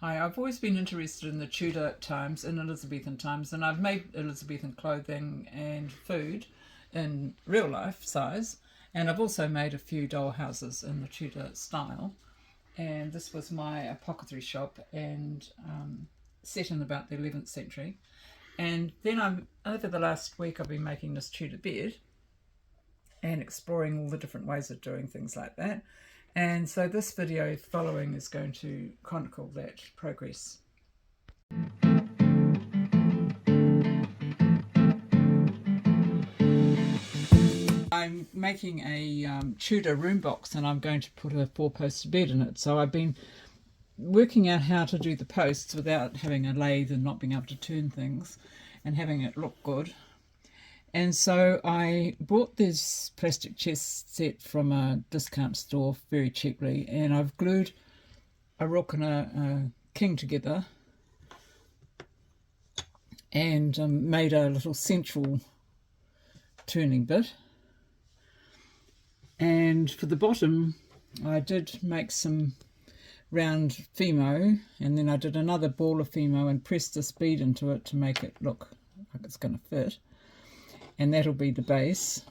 Hi, I've always been interested in the Tudor times and Elizabethan times, and I've made Elizabethan clothing and food in real life size, and I've also made a few doll houses in the Tudor style. And this was my apothecary shop and set in about the 11th century. And then over the last week I've been making this Tudor bed and exploring all the different ways of doing things like that. And so this video following is going to chronicle that progress. I'm making a Tudor room box, and I'm going to put a 4-poster bed in it. So I've been working out how to do the posts without having a lathe and not being able to turn things and having it look good. And so I bought this plastic chest set from a discount store very cheaply, and I've glued a rook and a king together and made a little central turning bit. And for the bottom I did make some round Fimo, and then I did another ball of Fimo and pressed this bead into it to make it look like it's going to fit, and that'll be the base.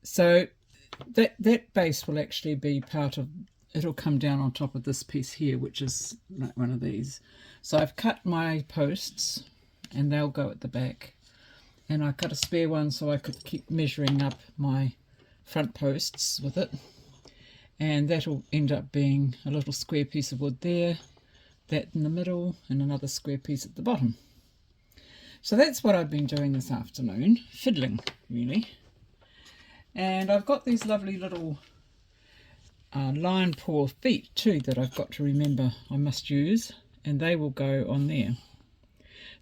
So that base will actually be part of, it'll come down on top of this piece here, which is like one of these. So I've cut my posts and they'll go at the back, and I cut a spare one so I could keep measuring up my front posts with it, and that'll end up being a little square piece of wood there, that in the middle, and another square piece at the bottom. So that's what I've been doing this afternoon, fiddling really. And I've got these lovely little lion paw feet too that I've got to remember I must use, and they will go on there.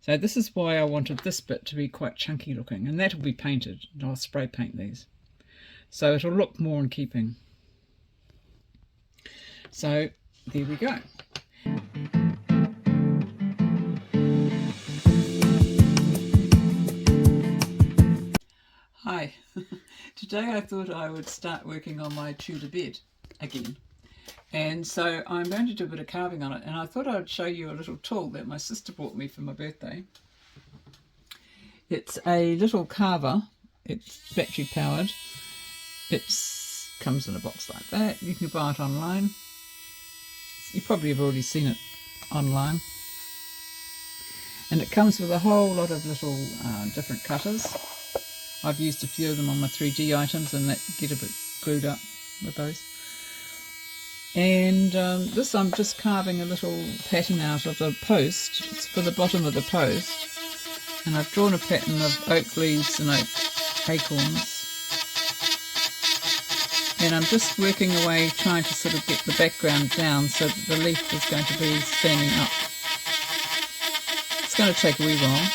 So this is why I wanted this bit to be quite chunky looking, and that'll be painted. I'll spray paint these so it'll look more in keeping. So there we go. Hi, today I thought I would start working on my Tudor bed again, and so I'm going to do a bit of carving on it, and I thought I would show you a little tool that my sister bought me for my birthday. It's a little carver, it's battery powered, it comes in a box like that. You can buy it online, you probably have already seen it online, and it comes with a whole lot of little different cutters. I've used a few of them on my 3D items and that get a bit glued up with those. And this I'm just carving a little pattern out of the post. It's for the bottom of the post. And I've drawn a pattern of oak leaves and oak acorns. And I'm just working away trying to sort of get the background down so that the leaf is going to be standing up. It's going to take a wee while.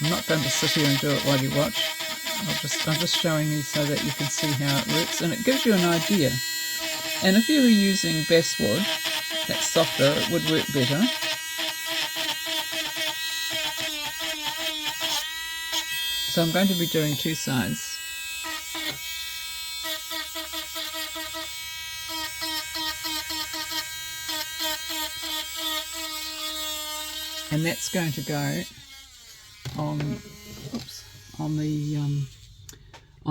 I'm not going to sit here and do it while you watch. I'm just showing you so that you can see how it works, and it gives you an idea. And if you were using basswood, that's softer, it would work better. So I'm going to be doing two sides. And that's going to go on on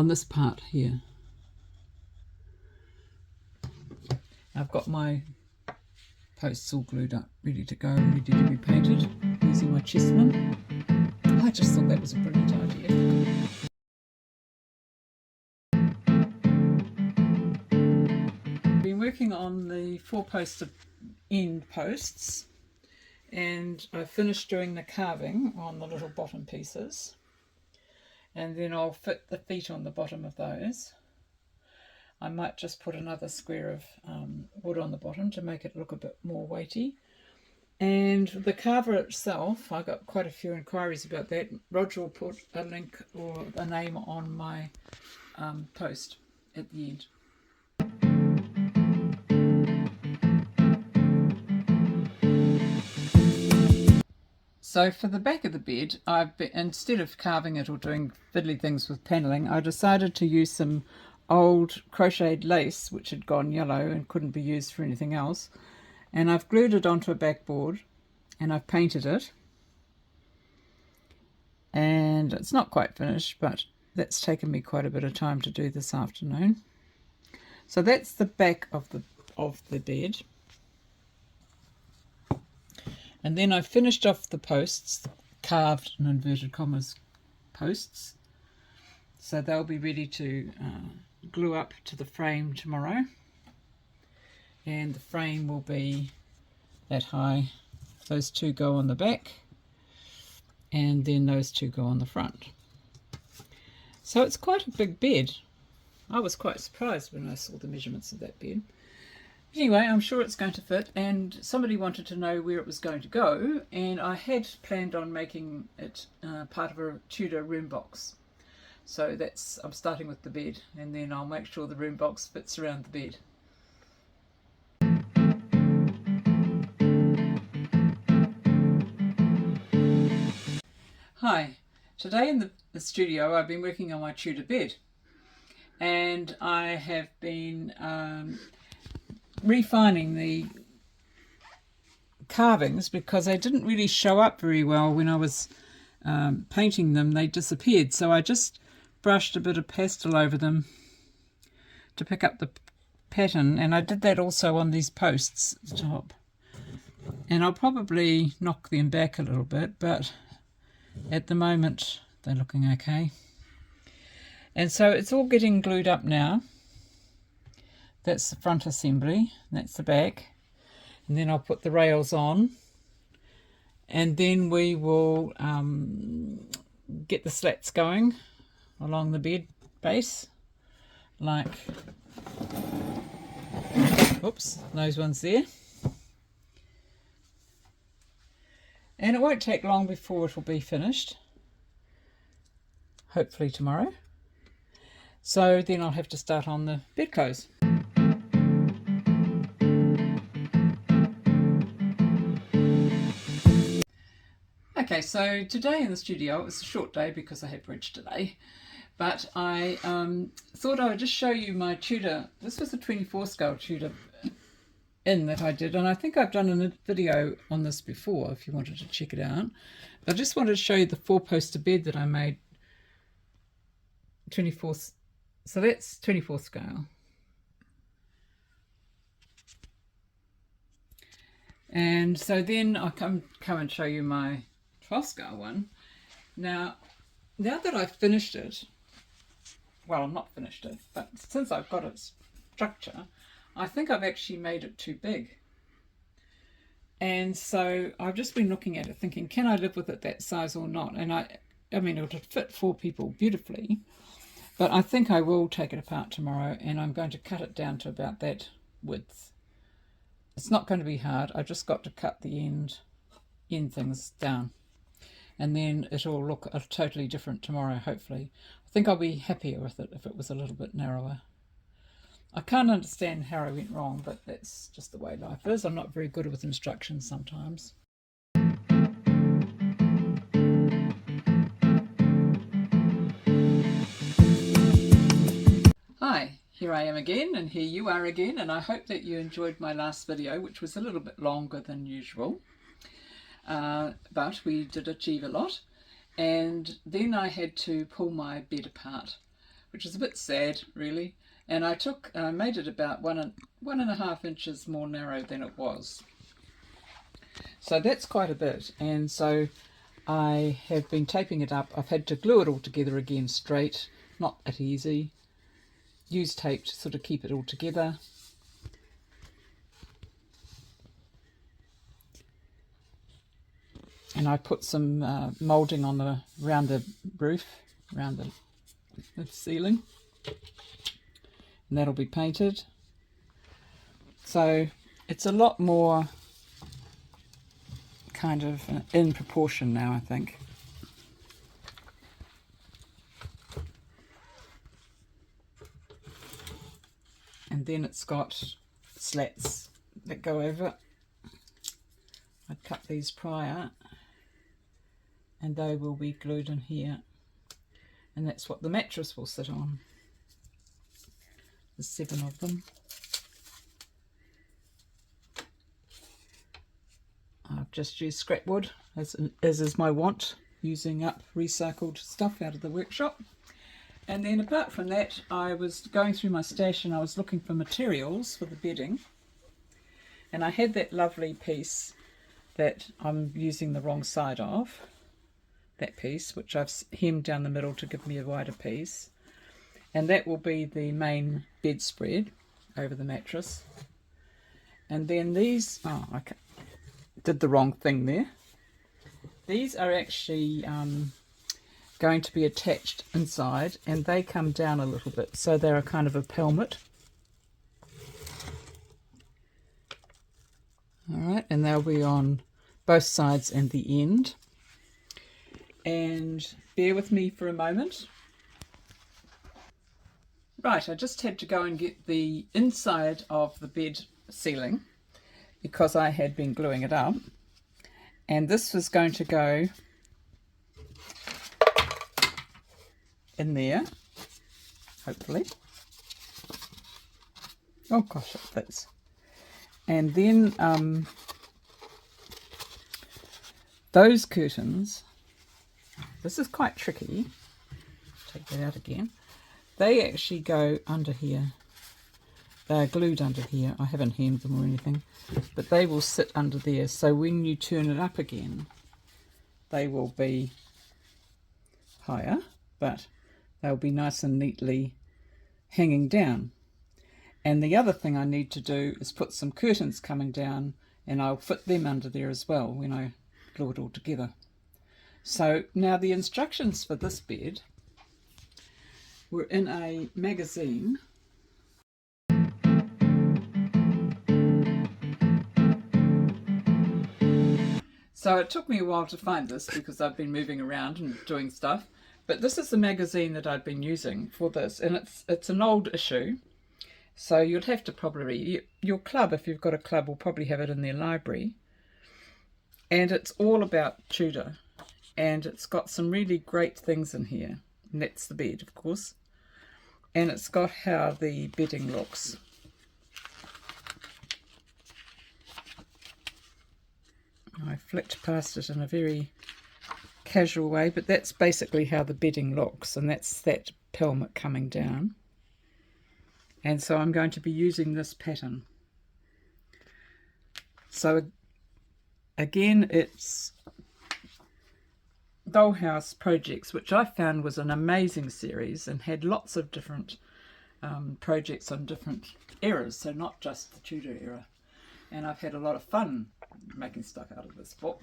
this part here. I've got my posts all glued up, ready to go, ready to be painted using my chessmen. I just thought that was a brilliant idea. I've been working on the 4-poster end posts, and I finished doing the carving on the little bottom pieces, and then I'll fit the feet on the bottom of those. I might just put another square of wood on the bottom to make it look a bit more weighty. And the carver itself, I got quite a few inquiries about that. Roger will put a link or a name on my post at the end. So for the back of the bed, instead of carving it or doing fiddly things with panelling, I decided to use some old crocheted lace which had gone yellow and couldn't be used for anything else, and I've glued it onto a backboard and I've painted it, and it's not quite finished, but that's taken me quite a bit of time to do this afternoon. So that's the back of the bed. And then I've finished off the posts, the carved in inverted commas posts. So they'll be ready to glue up to the frame tomorrow. And the frame will be that high. Those two go on the back, and then those two go on the front. So it's quite a big bed. I was quite surprised when I saw the measurements of that bed. Anyway, I'm sure it's going to fit, and somebody wanted to know where it was going to go, and I had planned on making it part of a Tudor room box. So I'm starting with the bed, and then I'll make sure the room box fits around the bed. Hi, today in the studio I've been working on my Tudor bed, and I have been refining the carvings because they didn't really show up very well when I was painting them. They disappeared, so I just brushed a bit of pastel over them to pick up the pattern, and I did that also on these posts at the top. And I'll probably knock them back a little bit, but at the moment they're looking okay. And so it's all getting glued up now. That's the front assembly, that's the back, and then I'll put the rails on, and then we will get the slats going along the bed base, like, oops, those ones there. And it won't take long before it'll be finished, hopefully tomorrow. So then I'll have to start on the bedclothes. Okay, so today in the studio, it was a short day because I had bridge today, but I thought I would just show you my Tudor. This was a 24 scale Tudor in that I did, and I think I've done a video on this before if you wanted to check it out. I just wanted to show you the 4-poster bed that I made 24, so that's 24 scale. And so then I'll come and show you my 12 scale one. Now that I've finished it, well, I'm not finished it, but since I've got its structure, I think I've actually made it too big. And so I've just been looking at it thinking, can I live with it that size or not? And I mean, it would fit 4 people beautifully, but I think I will take it apart tomorrow, and I'm going to cut it down to about that width. It's not going to be hard. I've just got to cut the end things down, and then it'll look totally different tomorrow, hopefully. I think I'll be happier with it if it was a little bit narrower. I can't understand how I went wrong, but that's just the way life is. I'm not very good with instructions sometimes. Hi, here I am again, and here you are again, and I hope that you enjoyed my last video, which was a little bit longer than usual, but we did achieve a lot. And then I had to pull my bed apart, which is a bit sad, really. And I made it about 1.5 inches more narrow than it was. So that's quite a bit. And so I have been taping it up. I've had to glue it all together again straight, not that easy. Use tape to sort of keep it all together. And I put some moulding on around the roof, around the ceiling. And that'll be painted. So it's a lot more kind of in proportion now, I think. And then it's got slats that go over it. I cut these prior, and they will be glued in here. And that's what the mattress will sit on. There's 7 of them. I've just used scrap wood, as is my wont, using up recycled stuff out of the workshop. And then apart from that, I was going through my stash and I was looking for materials for the bedding. And I had that lovely piece that I'm using the wrong side of, that piece, which I've hemmed down the middle to give me a wider piece. And that will be the main bedspread over the mattress. And then these, oh, I did the wrong thing there. These are actually going to be attached inside, and they come down a little bit, so they're a kind of a pelmet. Alright, and they'll be on both sides and the end. And bear with me for a moment. Right, I just had to go and get the inside of the bed ceiling because I had been gluing it up. And this was going to go in there, hopefully. Oh gosh, it fits. And then those curtains, this is quite tricky. Take that out again. They actually go under here. They're glued under here. I haven't hemmed them or anything, but they will sit under there. So when you turn it up again, they will be higher, but they'll be nice and neatly hanging down. And the other thing I need to do is put some curtains coming down, and I'll fit them under there as well when I glue it all together. So now the instructions for this bed were in a magazine. So it took me a while to find this because I've been moving around and doing stuff. But this is the magazine that I've been using for this, and it's an old issue. So you'd have to probably, your club, if you've got a club, will probably have it in their library. And it's all about Tudor. And it's got some really great things in here. And that's the bed, of course. And it's got how the bedding looks. I flicked past it in a very casual way, but that's basically how the bedding looks, and that's that pelmet coming down. And so I'm going to be using this pattern. So again, it's Dollhouse Projects, which I found was an amazing series and had lots of different projects on different eras, so not just the Tudor era. And I've had a lot of fun making stuff out of this book.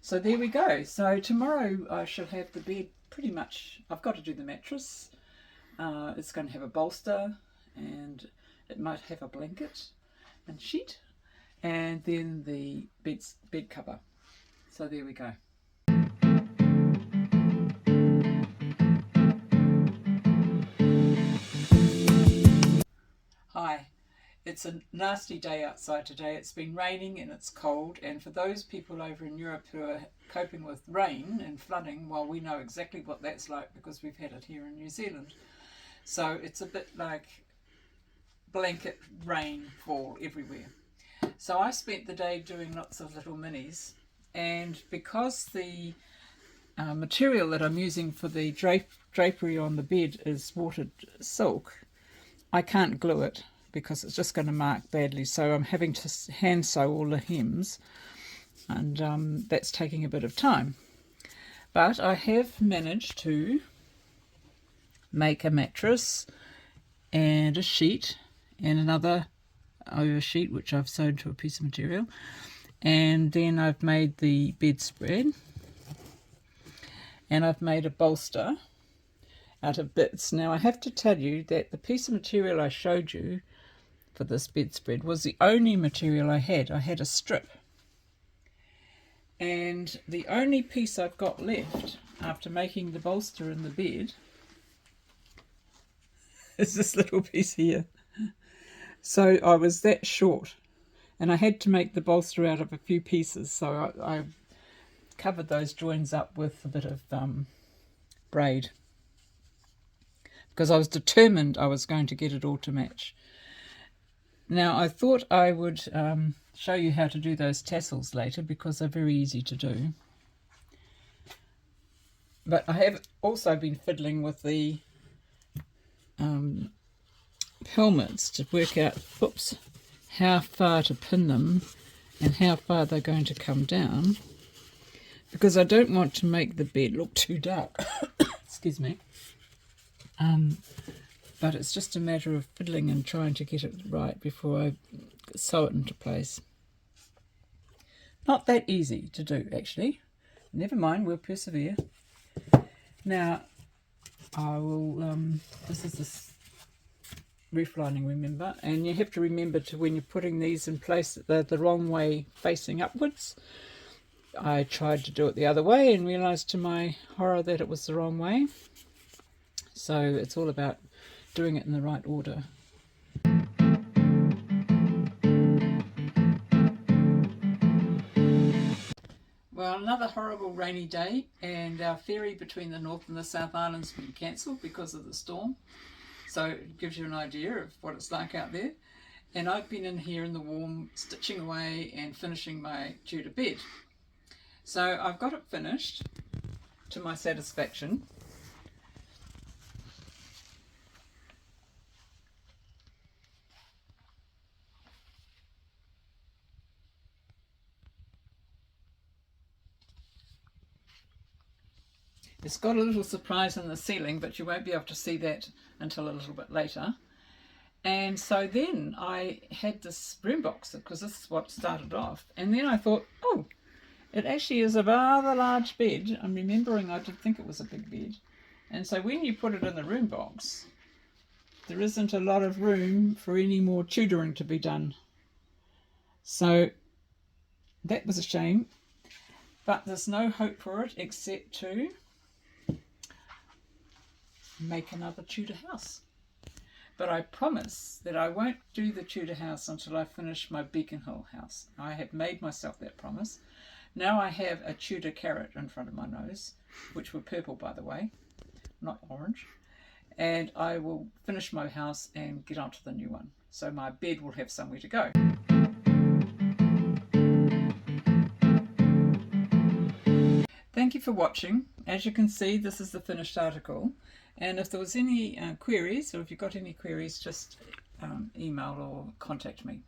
So there we go. So tomorrow I shall have the bed pretty much. I've got to do the mattress. It's going to have a bolster, and it might have a blanket and sheet, and then the bed cover. So there we go. Hi. It's a nasty day outside today. It's been raining and it's cold, and for those people over in Europe who are coping with rain and flooding, well, we know exactly what that's like because we've had it here in New Zealand. So it's a bit like blanket rainfall everywhere. So I spent the day doing lots of little minis, and because the material that I'm using for the drapery on the bed is watered silk, I can't glue it because it's just going to mark badly. So I'm having to hand sew all the hems, and that's taking a bit of time. But I have managed to make a mattress and a sheet and another over sheet which I've sewn to a piece of material, and then I've made the bedspread, and I've made a bolster out of bits. Now I have to tell you that the piece of material I showed you for this bedspread was the only material I had. I had a strip, and the only piece I've got left after making the bolster in the bed is this little piece here. So I was that short, and I had to make the bolster out of a few pieces, so I covered those joins up with a bit of braid. because I was determined I was going to get it all to match. Now I thought I would show you how to do those tassels later because they're very easy to do. But I have also been fiddling with the helmets to work out, how far to pin them and how far they're going to come down, because I don't want to make the bed look too dark. Excuse me. But it's just a matter of fiddling and trying to get it right before I sew it into place. Not that easy to do, actually. Never mind, we'll persevere. Now, I will, this is this roof lining, remember, and you have to remember to, when you're putting these in place, that they're the wrong way facing upwards. I tried to do it the other way and realised to my horror that it was the wrong way. So it's all about doing it in the right order. Well, another horrible rainy day, and our ferry between the North and the South Island's been cancelled because of the storm. So it gives you an idea of what it's like out there. And I've been in here in the warm, stitching away and finishing my Tudor bed. So I've got it finished to my satisfaction. It's got a little surprise in the ceiling, but you won't be able to see that until a little bit later. And so then I had this broom box, because this is what started off. And then I thought, oh, it actually is a rather large bed. I'm remembering I did think it was a big bed. And so when you put it in the room box, there isn't a lot of room for any more tutoring to be done. So that was a shame. But there's no hope for it except to make another Tudor house. But I promise that I won't do the Tudor house until I finish my Beacon Hill house. I have made myself that promise. Now I have a Tudor carrot in front of my nose, which were purple, by the way, not orange. And I will finish my house and get onto the new one. So my bed will have somewhere to go. Thank you for watching. As you can see, this is the finished article. And if there was any queries, or if you've got any queries, just email or contact me.